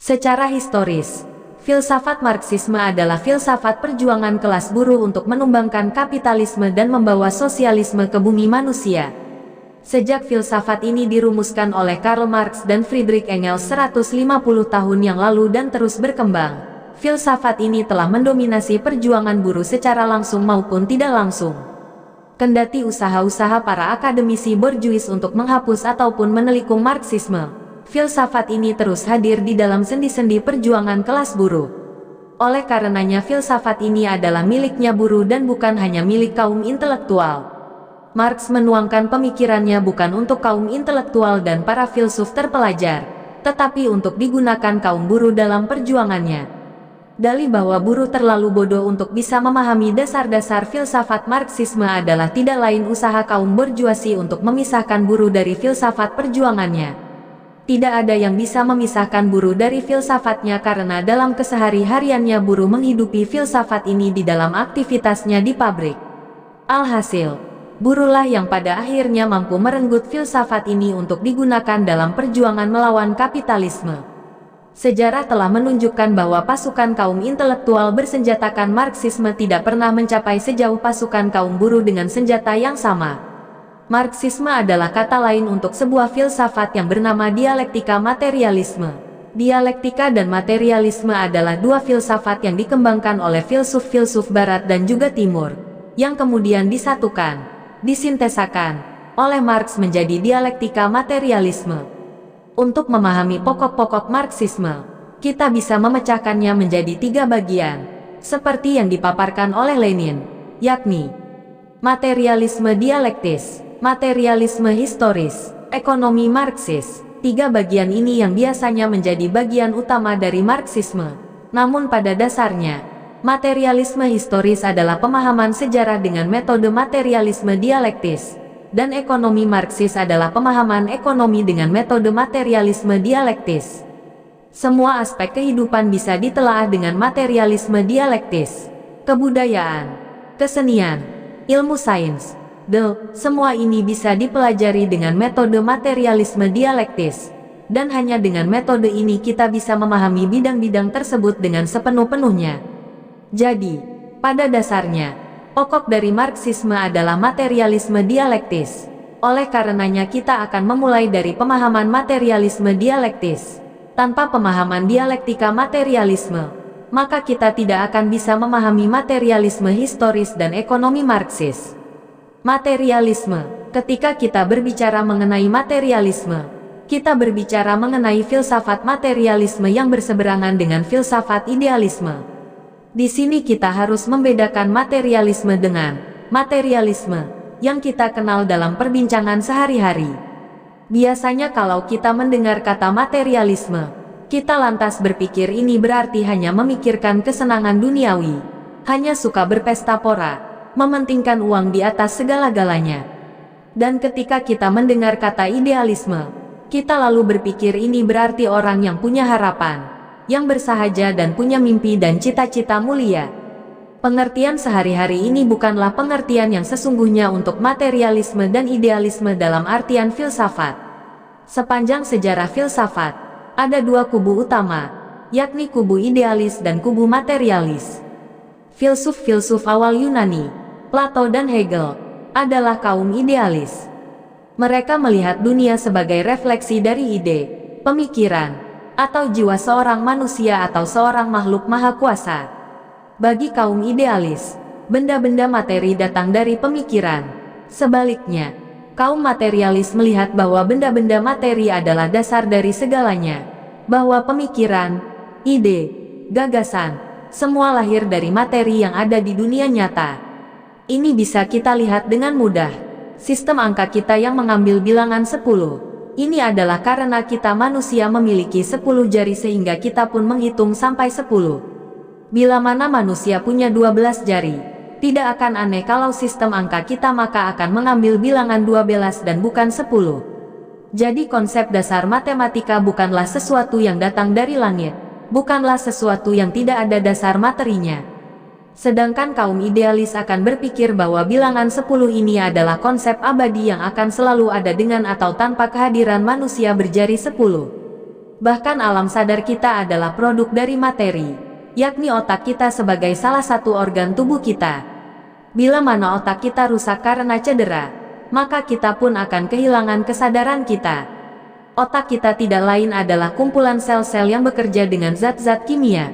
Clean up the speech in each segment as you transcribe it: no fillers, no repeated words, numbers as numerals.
Secara historis, filsafat Marxisme adalah filsafat perjuangan kelas buruh untuk menumbangkan kapitalisme dan membawa sosialisme ke bumi manusia. Sejak filsafat ini dirumuskan oleh Karl Marx dan Friedrich Engels 150 tahun yang lalu dan terus berkembang, filsafat ini telah mendominasi perjuangan buruh secara langsung maupun tidak langsung. Kendati usaha-usaha para akademisi borjuis untuk menghapus ataupun menelikung Marxisme, filsafat ini terus hadir di dalam sendi-sendi perjuangan kelas buruh. Oleh karenanya filsafat ini adalah miliknya buruh dan bukan hanya milik kaum intelektual. Marx menuangkan pemikirannya bukan untuk kaum intelektual dan para filsuf terpelajar, tetapi untuk digunakan kaum buruh dalam perjuangannya. Dalih bahwa buruh terlalu bodoh untuk bisa memahami dasar-dasar filsafat Marxisme adalah tidak lain usaha kaum borjuasi untuk memisahkan buruh dari filsafat perjuangannya. Tidak ada yang bisa memisahkan buruh dari filsafatnya karena dalam kesehari-hariannya buruh menghidupi filsafat ini di dalam aktivitasnya di pabrik. Alhasil, buruhlah yang pada akhirnya mampu merenggut filsafat ini untuk digunakan dalam perjuangan melawan kapitalisme. Sejarah telah menunjukkan bahwa pasukan kaum intelektual bersenjatakan Marxisme tidak pernah mencapai sejauh pasukan kaum buruh dengan senjata yang sama. Marxisme adalah kata lain untuk sebuah filsafat yang bernama dialektika materialisme. Dialektika dan materialisme adalah dua filsafat yang dikembangkan oleh filsuf-filsuf Barat dan juga Timur, yang kemudian disatukan, disintesakan oleh Marx menjadi dialektika materialisme. Untuk memahami pokok-pokok Marxisme, kita bisa memecahkannya menjadi 3 bagian, seperti yang dipaparkan oleh Lenin, yakni materialisme dialektis, materialisme historis, ekonomi Marxis. 3 bagian ini yang biasanya menjadi bagian utama dari Marxisme. Namun pada dasarnya, materialisme historis adalah pemahaman sejarah dengan metode materialisme dialektis, dan ekonomi Marxis adalah pemahaman ekonomi dengan metode materialisme dialektis. Semua aspek kehidupan bisa ditelaah dengan materialisme dialektis. Kebudayaan, kesenian, ilmu sains, semua ini bisa dipelajari dengan metode materialisme dialektis, dan hanya dengan metode ini kita bisa memahami bidang-bidang tersebut dengan sepenuh-penuhnya. Jadi, pada dasarnya, pokok dari Marxisme adalah materialisme dialektis. Oleh karenanya kita akan memulai dari pemahaman materialisme dialektis. Tanpa pemahaman dialektika materialisme, maka kita tidak akan bisa memahami materialisme historis dan ekonomi Marxis. Materialisme. Ketika kita berbicara mengenai materialisme, kita berbicara mengenai filsafat materialisme yang berseberangan dengan filsafat idealisme. Di sini kita harus membedakan materialisme dengan materialisme yang kita kenal dalam perbincangan sehari-hari. Biasanya kalau kita mendengar kata materialisme, kita lantas berpikir ini berarti hanya memikirkan kesenangan duniawi, hanya suka berpesta pora, mementingkan uang di atas segala-galanya. Dan ketika kita mendengar kata idealisme, kita lalu berpikir ini berarti orang yang punya harapan, yang bersahaja dan punya mimpi dan cita-cita mulia. Pengertian sehari-hari ini bukanlah pengertian yang sesungguhnya untuk materialisme dan idealisme dalam artian filsafat. Sepanjang sejarah filsafat, ada 2 kubu utama, yakni kubu idealis dan kubu materialis. Filsuf-filsuf awal Yunani, Plato dan Hegel, adalah kaum idealis. Mereka melihat dunia sebagai refleksi dari ide, pemikiran, atau jiwa seorang manusia atau seorang makhluk maha kuasa. Bagi kaum idealis, benda-benda materi datang dari pemikiran. Sebaliknya, kaum materialis melihat bahwa benda-benda materi adalah dasar dari segalanya, bahwa pemikiran, ide, gagasan, semua lahir dari materi yang ada di dunia nyata. Ini bisa kita lihat dengan mudah. Sistem angka kita yang mengambil bilangan 10. Ini adalah karena kita manusia memiliki 10 jari sehingga kita pun menghitung sampai 10. Bila mana manusia punya 12 jari, tidak akan aneh kalau sistem angka kita maka akan mengambil bilangan 12 dan bukan 10. Jadi konsep dasar matematika bukanlah sesuatu yang datang dari langit, bukanlah sesuatu yang tidak ada dasar materinya. Sedangkan kaum idealis akan berpikir bahwa bilangan 10 ini adalah konsep abadi yang akan selalu ada dengan atau tanpa kehadiran manusia berjari 10. Bahkan alam sadar kita adalah produk dari materi, yakni otak kita sebagai salah satu organ tubuh kita. Bila mana otak kita rusak karena cedera, maka kita pun akan kehilangan kesadaran kita. Otak kita tidak lain adalah kumpulan sel-sel yang bekerja dengan zat-zat kimia.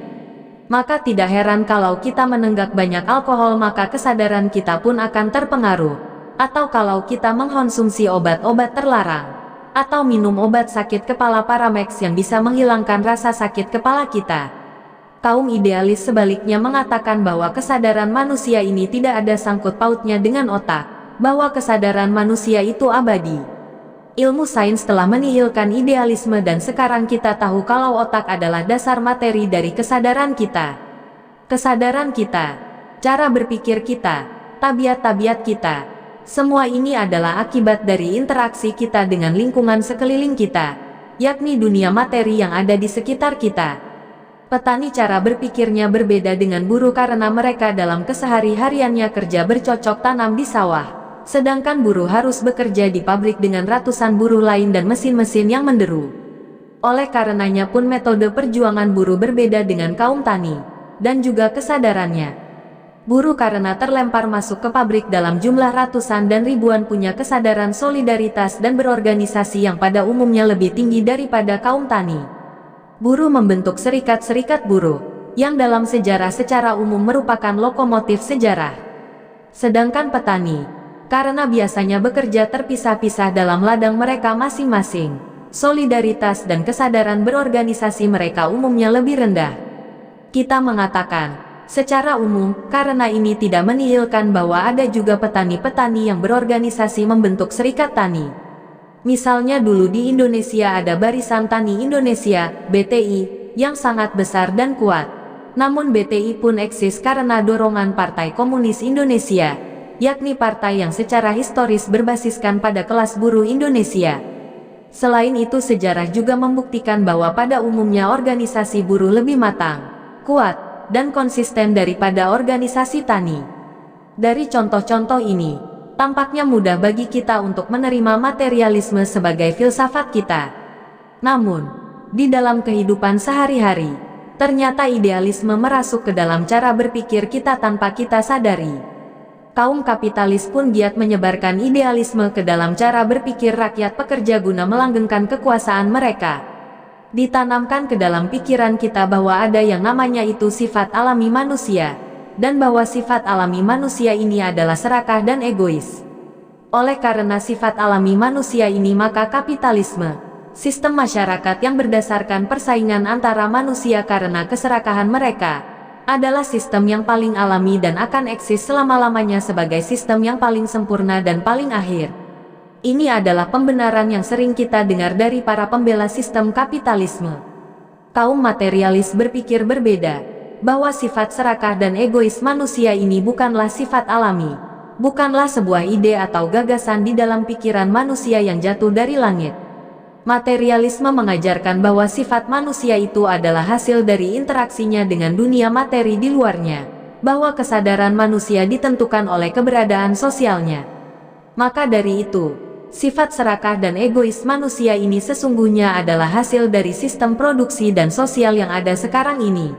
Maka tidak heran kalau kita menenggak banyak alkohol maka kesadaran kita pun akan terpengaruh. Atau kalau kita mengkonsumsi obat-obat terlarang, atau minum obat sakit kepala Paramex yang bisa menghilangkan rasa sakit kepala kita. Kaum idealis sebaliknya mengatakan bahwa kesadaran manusia ini tidak ada sangkut pautnya dengan otak, bahwa kesadaran manusia itu abadi. Ilmu sains telah menihilkan idealisme dan sekarang kita tahu kalau otak adalah dasar materi dari kesadaran kita. Kesadaran kita, cara berpikir kita, tabiat-tabiat kita, semua ini adalah akibat dari interaksi kita dengan lingkungan sekeliling kita, yakni dunia materi yang ada di sekitar kita. Petani cara berpikirnya berbeda dengan buruh karena mereka dalam kesehari-hariannya kerja bercocok tanam di sawah, sedangkan buruh harus bekerja di pabrik dengan ratusan buruh lain dan mesin-mesin yang menderu. Oleh karenanya pun metode perjuangan buruh berbeda dengan kaum tani, dan juga kesadarannya. Buruh karena terlempar masuk ke pabrik dalam jumlah ratusan dan ribuan punya kesadaran solidaritas dan berorganisasi yang pada umumnya lebih tinggi daripada kaum tani. Buruh membentuk serikat-serikat buruh, yang dalam sejarah secara umum merupakan lokomotif sejarah. Sedangkan petani, karena biasanya bekerja terpisah-pisah dalam ladang mereka masing-masing, solidaritas dan kesadaran berorganisasi mereka umumnya lebih rendah. Kita mengatakan, secara umum, karena ini tidak menihilkan bahwa ada juga petani-petani yang berorganisasi membentuk serikat tani. Misalnya dulu di Indonesia ada Barisan Tani Indonesia, BTI, yang sangat besar dan kuat. Namun BTI pun eksis karena dorongan Partai Komunis Indonesia, yakni partai yang secara historis berbasiskan pada kelas buruh Indonesia. Selain itu sejarah juga membuktikan bahwa pada umumnya organisasi buruh lebih matang, kuat, dan konsisten daripada organisasi tani. Dari contoh-contoh ini, tampaknya mudah bagi kita untuk menerima materialisme sebagai filsafat kita. Namun, di dalam kehidupan sehari-hari, ternyata idealisme merasuk ke dalam cara berpikir kita tanpa kita sadari. Kaum kapitalis pun giat menyebarkan idealisme ke dalam cara berpikir rakyat pekerja guna melanggengkan kekuasaan mereka. Ditanamkan ke dalam pikiran kita bahwa ada yang namanya itu sifat alami manusia, dan bahwa sifat alami manusia ini adalah serakah dan egois. Oleh karena sifat alami manusia ini maka kapitalisme, sistem masyarakat yang berdasarkan persaingan antara manusia karena keserakahan mereka, adalah sistem yang paling alami dan akan eksis selama-lamanya sebagai sistem yang paling sempurna dan paling akhir. Ini adalah pembenaran yang sering kita dengar dari para pembela sistem kapitalisme. Kaum materialis berpikir berbeda, bahwa sifat serakah dan egois manusia ini bukanlah sifat alami, bukanlah sebuah ide atau gagasan di dalam pikiran manusia yang jatuh dari langit. Materialisme mengajarkan bahwa sifat manusia itu adalah hasil dari interaksinya dengan dunia materi di luarnya, bahwa kesadaran manusia ditentukan oleh keberadaan sosialnya. Maka dari itu, sifat serakah dan egois manusia ini sesungguhnya adalah hasil dari sistem produksi dan sosial yang ada sekarang ini.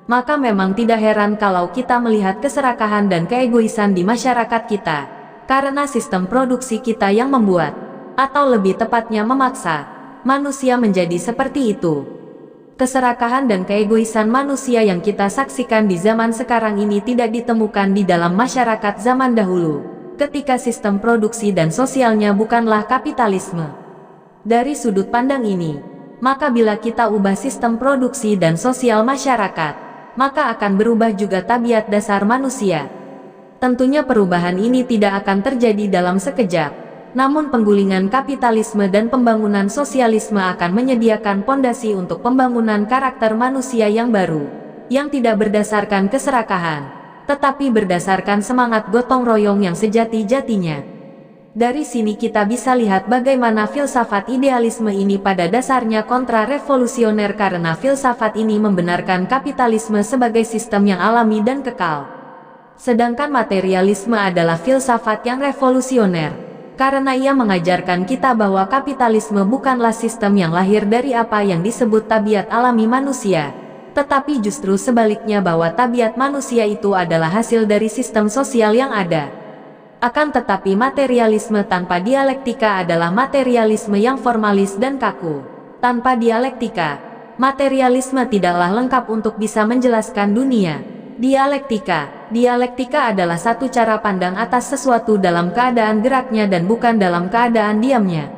Maka memang tidak heran kalau kita melihat keserakahan dan keegoisan di masyarakat kita, karena sistem produksi kita yang membuat, atau lebih tepatnya memaksa, manusia menjadi seperti itu. Keserakahan dan keegoisan manusia yang kita saksikan di zaman sekarang ini tidak ditemukan di dalam masyarakat zaman dahulu, ketika sistem produksi dan sosialnya bukanlah kapitalisme. Dari sudut pandang ini, maka bila kita ubah sistem produksi dan sosial masyarakat, maka akan berubah juga tabiat dasar manusia. Tentunya perubahan ini tidak akan terjadi dalam sekejap, namun penggulingan kapitalisme dan pembangunan sosialisme akan menyediakan pondasi untuk pembangunan karakter manusia yang baru, yang tidak berdasarkan keserakahan, tetapi berdasarkan semangat gotong royong yang sejati-jatinya. Dari sini kita bisa lihat bagaimana filsafat idealisme ini pada dasarnya kontra-revolusioner karena filsafat ini membenarkan kapitalisme sebagai sistem yang alami dan kekal. Sedangkan materialisme adalah filsafat yang revolusioner, Karena ia mengajarkan kita bahwa kapitalisme bukanlah sistem yang lahir dari apa yang disebut tabiat alami manusia, tetapi justru sebaliknya bahwa tabiat manusia itu adalah hasil dari sistem sosial yang ada. Akan tetapi materialisme tanpa dialektika adalah materialisme yang formalis dan kaku. Tanpa dialektika, materialisme tidaklah lengkap untuk bisa menjelaskan dunia. Dialektika adalah satu cara pandang atas sesuatu dalam keadaan geraknya dan bukan dalam keadaan diamnya.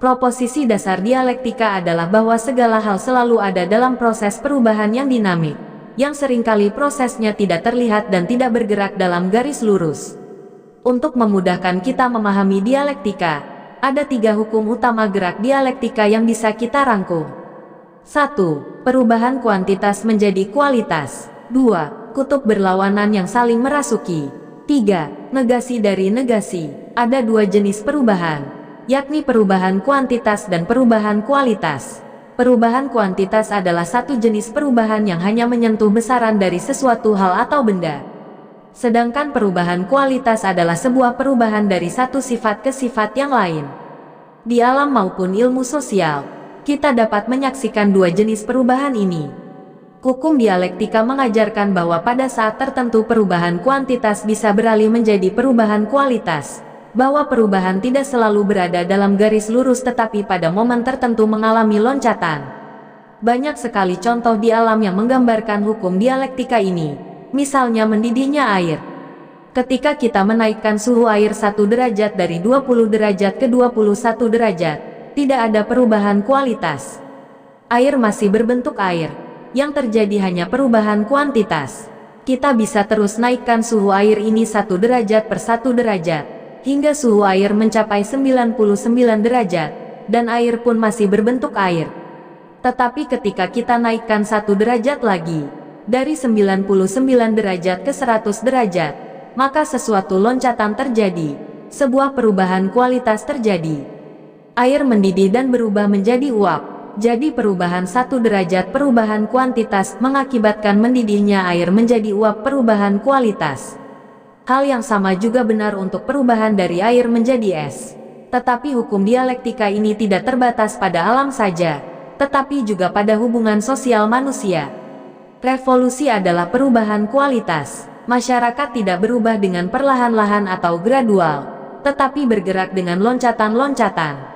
Proposisi dasar dialektika adalah bahwa segala hal selalu ada dalam proses perubahan yang dinamik, yang seringkali prosesnya tidak terlihat dan tidak bergerak dalam garis lurus. Untuk memudahkan kita memahami dialektika, ada 3 hukum utama gerak dialektika yang bisa kita rangkum. 1. Perubahan kuantitas menjadi kualitas. 2. Kutub berlawanan yang saling merasuki. 3. Negasi dari negasi. Ada 2 jenis perubahan, yakni perubahan kuantitas dan perubahan kualitas. Perubahan kuantitas adalah satu jenis perubahan yang hanya menyentuh besaran dari sesuatu hal atau benda. Sedangkan perubahan kualitas adalah sebuah perubahan dari satu sifat ke sifat yang lain. Di alam maupun ilmu sosial, kita dapat menyaksikan 2 jenis perubahan ini. Hukum dialektika mengajarkan bahwa pada saat tertentu perubahan kuantitas bisa beralih menjadi perubahan kualitas, bahwa perubahan tidak selalu berada dalam garis lurus tetapi pada momen tertentu mengalami loncatan. Banyak sekali contoh di alam yang menggambarkan hukum dialektika ini, misalnya mendidihnya air. Ketika kita menaikkan suhu air 1 derajat dari 20 derajat ke 21 derajat, tidak ada perubahan kualitas. Air masih berbentuk air. Yang terjadi hanya perubahan kuantitas. Kita bisa terus naikkan suhu air ini 1 derajat per 1 derajat, hingga suhu air mencapai 99 derajat, dan air pun masih berbentuk air. Tetapi ketika kita naikkan 1 derajat lagi, dari 99 derajat ke 100 derajat, maka sesuatu loncatan terjadi, sebuah perubahan kualitas terjadi. Air mendidih dan berubah menjadi uap. Jadi perubahan 1 derajat perubahan kuantitas mengakibatkan mendidihnya air menjadi uap perubahan kualitas. Hal yang sama juga benar untuk perubahan dari air menjadi es. Tetapi hukum dialektika ini tidak terbatas pada alam saja, tetapi juga pada hubungan sosial manusia. Revolusi adalah perubahan kualitas. Masyarakat tidak berubah dengan perlahan-lahan atau gradual, tetapi bergerak dengan loncatan-loncatan.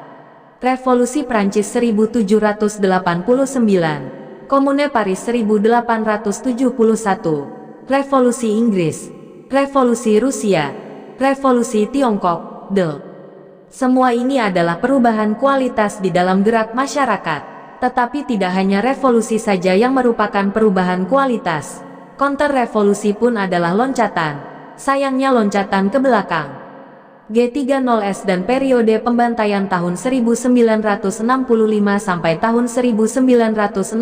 Revolusi Prancis 1789, Komune Paris 1871, Revolusi Inggris, Revolusi Rusia, Revolusi Tiongkok, Semua ini adalah perubahan kualitas di dalam gerak masyarakat. Tetapi tidak hanya revolusi saja yang merupakan perubahan kualitas. Counter-revolusi pun adalah loncatan. Sayangnya loncatan ke belakang. G30S dan periode pembantaian tahun 1965 sampai tahun 1966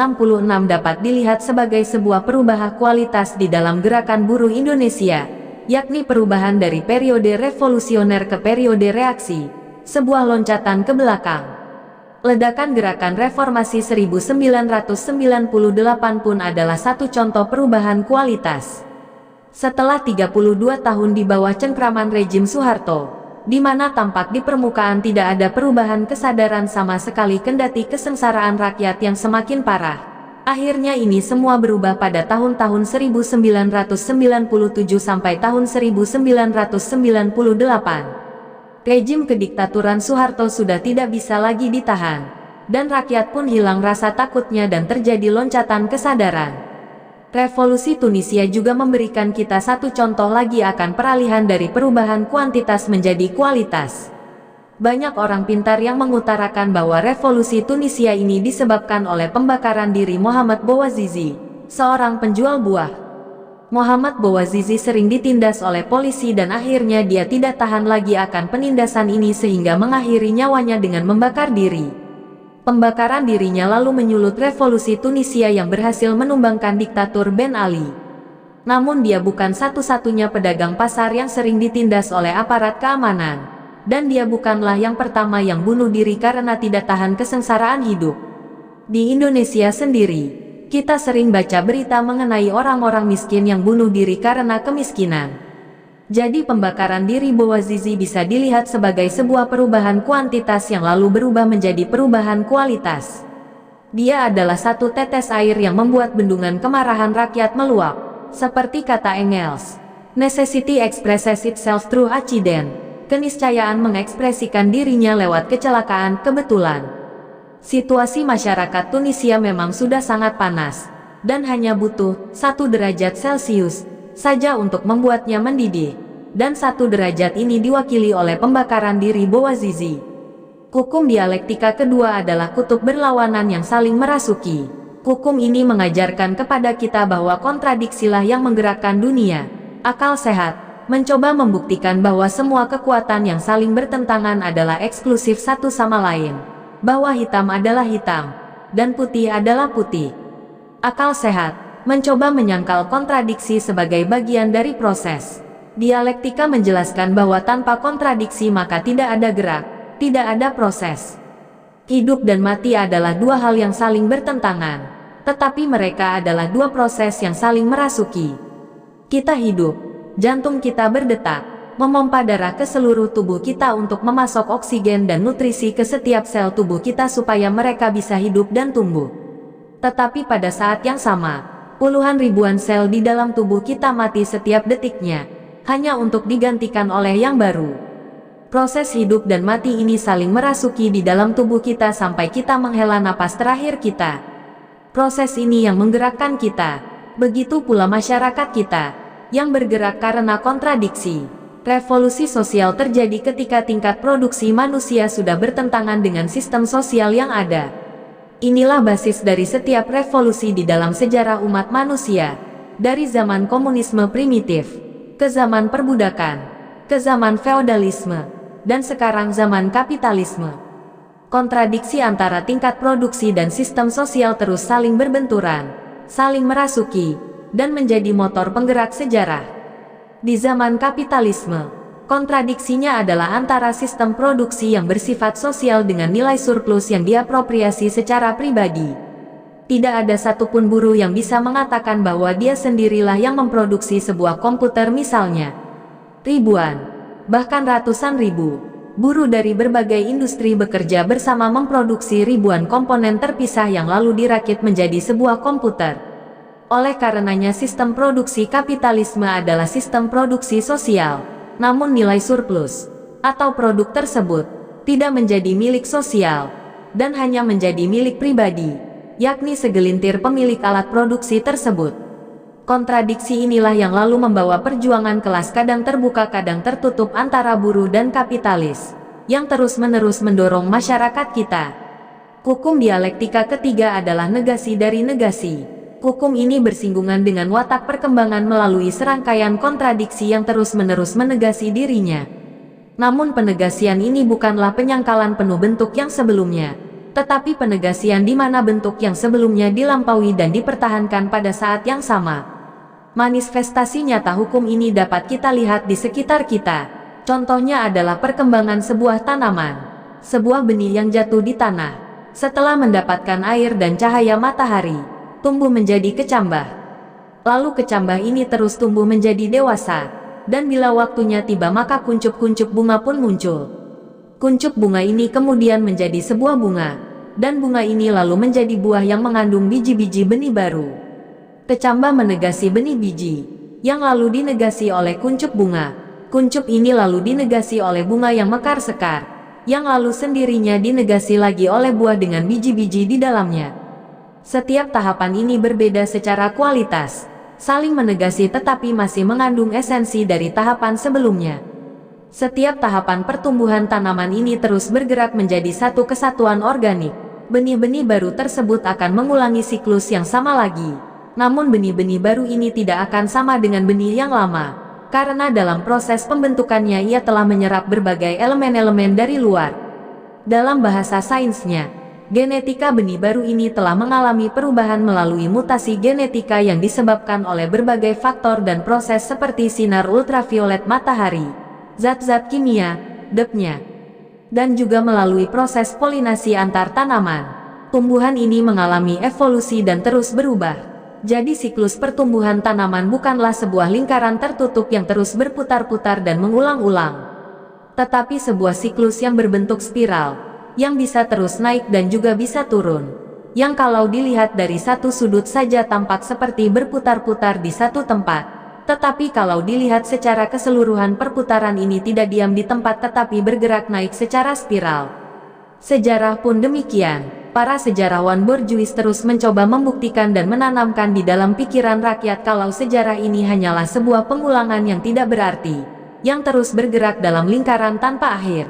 dapat dilihat sebagai sebuah perubahan kualitas di dalam gerakan buruh Indonesia, yakni perubahan dari periode revolusioner ke periode reaksi, sebuah loncatan ke belakang. Ledakan gerakan reformasi 1998 pun adalah satu contoh perubahan kualitas. Setelah 32 tahun di bawah cengkraman rejim Soeharto, di mana tampak di permukaan tidak ada perubahan kesadaran sama sekali kendati kesengsaraan rakyat yang semakin parah. Akhirnya ini semua berubah pada tahun-tahun 1997 sampai tahun 1998. Rejim kediktaturan Soeharto sudah tidak bisa lagi ditahan, dan rakyat pun hilang rasa takutnya dan terjadi loncatan kesadaran. Revolusi Tunisia juga memberikan kita satu contoh lagi akan peralihan dari perubahan kuantitas menjadi kualitas. Banyak orang pintar yang mengutarakan bahwa revolusi Tunisia ini disebabkan oleh pembakaran diri Muhammad Bouazizi, seorang penjual buah. Muhammad Bouazizi sering ditindas oleh polisi dan akhirnya dia tidak tahan lagi akan penindasan ini sehingga mengakhiri nyawanya dengan membakar diri. Pembakaran dirinya lalu menyulut revolusi Tunisia yang berhasil menumbangkan diktatur Ben Ali. Namun dia bukan satu-satunya pedagang pasar yang sering ditindas oleh aparat keamanan. Dan dia bukanlah yang pertama yang bunuh diri karena tidak tahan kesengsaraan hidup. Di Indonesia sendiri, kita sering baca berita mengenai orang-orang miskin yang bunuh diri karena kemiskinan. Jadi pembakaran di ribowazizi bisa dilihat sebagai sebuah perubahan kuantitas yang lalu berubah menjadi perubahan kualitas. Dia adalah satu tetes air yang membuat bendungan kemarahan rakyat meluap. Seperti kata Engels, necessity expresses itself through accident. Keniscayaan mengekspresikan dirinya lewat kecelakaan kebetulan. Situasi masyarakat Tunisia memang sudah sangat panas, dan hanya butuh 1 derajat Celcius saja untuk membuatnya mendidih, dan 1 derajat ini diwakili oleh pembakaran di ribowazizi. Hukum dialektika kedua adalah kutub berlawanan yang saling merasuki. Hukum ini mengajarkan kepada kita bahwa kontradiksilah yang menggerakkan dunia. Akal sehat mencoba membuktikan bahwa semua kekuatan yang saling bertentangan adalah eksklusif satu sama lain, bahwa hitam adalah hitam, dan putih adalah putih. Akal sehat mencoba menyangkal kontradiksi sebagai bagian dari proses. Dialektika menjelaskan bahwa tanpa kontradiksi maka tidak ada gerak, tidak ada proses. Hidup dan mati adalah dua hal yang saling bertentangan, tetapi mereka adalah dua proses yang saling merasuki. Kita hidup, jantung kita berdetak, memompa darah ke seluruh tubuh kita untuk memasok oksigen dan nutrisi ke setiap sel tubuh kita supaya mereka bisa hidup dan tumbuh. Tetapi pada saat yang sama, puluhan ribuan sel di dalam tubuh kita mati setiap detiknya, hanya untuk digantikan oleh yang baru. Proses hidup dan mati ini saling merasuki di dalam tubuh kita sampai kita menghela napas terakhir kita. Proses ini yang menggerakkan kita, begitu pula masyarakat kita, yang bergerak karena kontradiksi. Revolusi sosial terjadi ketika tingkat produksi manusia sudah bertentangan dengan sistem sosial yang ada. Inilah basis dari setiap revolusi di dalam sejarah umat manusia, dari zaman komunisme primitif, ke zaman perbudakan, ke zaman feodalisme, dan sekarang zaman kapitalisme. Kontradiksi antara tingkat produksi dan sistem sosial terus saling berbenturan, saling merasuki, dan menjadi motor penggerak sejarah. Di zaman kapitalisme, kontradiksinya adalah antara sistem produksi yang bersifat sosial dengan nilai surplus yang diapropriasi secara pribadi. Tidak ada satupun buruh yang bisa mengatakan bahwa dia sendirilah yang memproduksi sebuah komputer misalnya. Ribuan, bahkan ratusan ribu, buruh dari berbagai industri bekerja bersama memproduksi ribuan komponen terpisah yang lalu dirakit menjadi sebuah komputer. Oleh karenanya sistem produksi kapitalisme adalah sistem produksi sosial. Namun nilai surplus, atau produk tersebut, tidak menjadi milik sosial, dan hanya menjadi milik pribadi, yakni segelintir pemilik alat produksi tersebut. Kontradiksi inilah yang lalu membawa perjuangan kelas kadang terbuka kadang tertutup antara buruh dan kapitalis, yang terus-menerus mendorong masyarakat kita. Hukum dialektika ketiga adalah negasi dari negasi. Hukum ini bersinggungan dengan watak perkembangan melalui serangkaian kontradiksi yang terus-menerus menegasi dirinya. Namun penegasian ini bukanlah penyangkalan penuh bentuk yang sebelumnya, tetapi penegasian di mana bentuk yang sebelumnya dilampaui dan dipertahankan pada saat yang sama. Manifestasi nyata hukum ini dapat kita lihat di sekitar kita. Contohnya adalah perkembangan sebuah tanaman, sebuah benih yang jatuh di tanah, setelah mendapatkan air dan cahaya matahari, tumbuh menjadi kecambah. Lalu kecambah ini terus tumbuh menjadi dewasa, dan bila waktunya tiba maka kuncup-kuncup bunga pun muncul. Kuncup bunga ini kemudian menjadi sebuah bunga, dan bunga ini lalu menjadi buah yang mengandung biji-biji benih baru. Kecambah menegasi benih biji, yang lalu dinegasi oleh kuncup bunga. Kuncup ini lalu dinegasi oleh bunga yang mekar sekar, yang lalu sendirinya dinegasi lagi oleh buah dengan biji-biji di dalamnya. Setiap tahapan ini berbeda secara kualitas, saling menegasi tetapi masih mengandung esensi dari tahapan sebelumnya. Setiap tahapan pertumbuhan tanaman ini terus bergerak menjadi satu kesatuan organik. Benih-benih baru tersebut akan mengulangi siklus yang sama lagi. Namun benih-benih baru ini tidak akan sama dengan benih yang lama, karena dalam proses pembentukannya ia telah menyerap berbagai elemen-elemen dari luar. Dalam bahasa sainsnya, genetika benih baru ini telah mengalami perubahan melalui mutasi genetika yang disebabkan oleh berbagai faktor dan proses seperti sinar ultraviolet matahari, zat-zat kimia, debu-nya, dan juga melalui proses polinasi antar tanaman. Tumbuhan ini mengalami evolusi dan terus berubah. Jadi siklus pertumbuhan tanaman bukanlah sebuah lingkaran tertutup yang terus berputar-putar dan mengulang-ulang, tetapi sebuah siklus yang berbentuk spiral, yang bisa terus naik dan juga bisa turun, yang kalau dilihat dari satu sudut saja tampak seperti berputar-putar di satu tempat, tetapi kalau dilihat secara keseluruhan perputaran ini tidak diam di tempat tetapi bergerak naik secara spiral. Sejarah pun demikian. Para sejarawan borjuis terus mencoba membuktikan dan menanamkan di dalam pikiran rakyat kalau sejarah ini hanyalah sebuah pengulangan yang tidak berarti, yang terus bergerak dalam lingkaran tanpa akhir.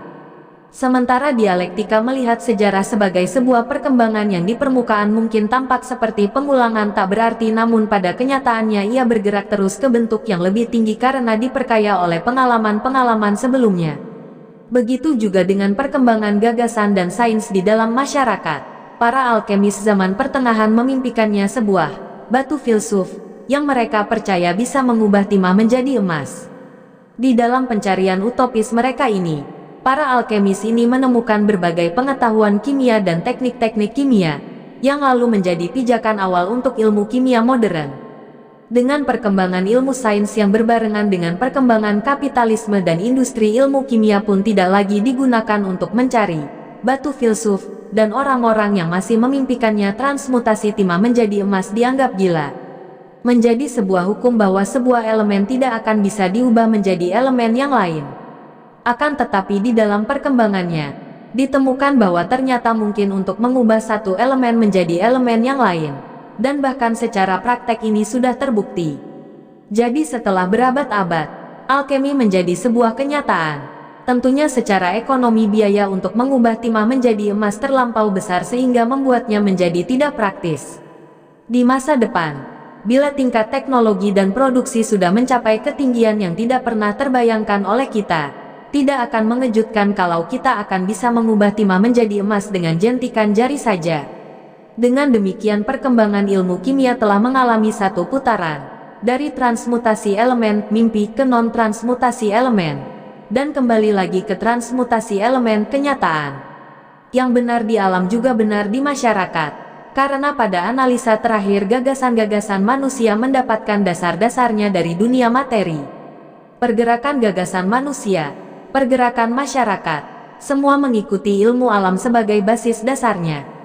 Sementara dialektika melihat sejarah sebagai sebuah perkembangan yang di permukaan mungkin tampak seperti pengulangan tak berarti, namun pada kenyataannya ia bergerak terus ke bentuk yang lebih tinggi karena diperkaya oleh pengalaman-pengalaman sebelumnya. Begitu juga dengan perkembangan gagasan dan sains di dalam masyarakat. Para alkemis zaman pertengahan memimpikannya sebuah batu filsuf yang mereka percaya bisa mengubah timah menjadi emas. Di dalam pencarian utopis mereka ini, para alkemis ini menemukan berbagai pengetahuan kimia dan teknik-teknik kimia yang lalu menjadi pijakan awal untuk ilmu kimia modern. Dengan perkembangan ilmu sains yang berbarengan dengan perkembangan kapitalisme dan industri, ilmu kimia pun tidak lagi digunakan untuk mencari batu filsuf, dan orang-orang yang masih memimpikannya transmutasi timah menjadi emas dianggap gila. Menjadi sebuah hukum bahwa sebuah elemen tidak akan bisa diubah menjadi elemen yang lain. Akan tetapi di dalam perkembangannya, ditemukan bahwa ternyata mungkin untuk mengubah satu elemen menjadi elemen yang lain. Dan bahkan secara praktek ini sudah terbukti. Jadi setelah berabad-abad, alkemi menjadi sebuah kenyataan. Tentunya secara ekonomi biaya untuk mengubah timah menjadi emas terlampau besar sehingga membuatnya menjadi tidak praktis. Di masa depan, bila tingkat teknologi dan produksi sudah mencapai ketinggian yang tidak pernah terbayangkan oleh kita, tidak akan mengejutkan kalau kita akan bisa mengubah timah menjadi emas dengan jentikan jari saja. Dengan demikian perkembangan ilmu kimia telah mengalami satu putaran, dari transmutasi elemen mimpi ke non-transmutasi elemen, dan kembali lagi ke transmutasi elemen kenyataan. Yang benar di alam juga benar di masyarakat, karena pada analisa terakhir gagasan-gagasan manusia mendapatkan dasar-dasarnya dari dunia materi. Pergerakan gagasan manusia, pergerakan masyarakat, semua mengikuti ilmu alam sebagai basis dasarnya.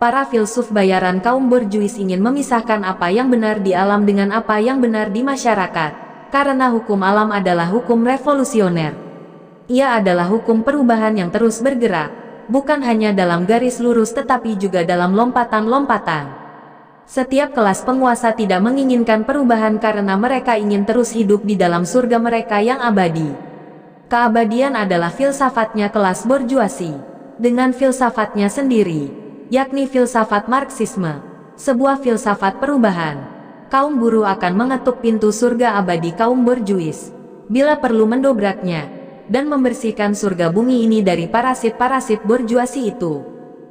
Para filsuf bayaran kaum borjuis ingin memisahkan apa yang benar di alam dengan apa yang benar di masyarakat, karena hukum alam adalah hukum revolusioner. Ia adalah hukum perubahan yang terus bergerak, bukan hanya dalam garis lurus tetapi juga dalam lompatan-lompatan. Setiap kelas penguasa tidak menginginkan perubahan karena mereka ingin terus hidup di dalam surga mereka yang abadi. Keabadian adalah filsafatnya kelas borjuasi, dengan filsafatnya sendiri, yakni filsafat Marxisme, sebuah filsafat perubahan. Kaum buruh akan mengetuk pintu surga abadi kaum borjuis, bila perlu mendobraknya, dan membersihkan surga bumi ini dari parasit-parasit borjuasi itu.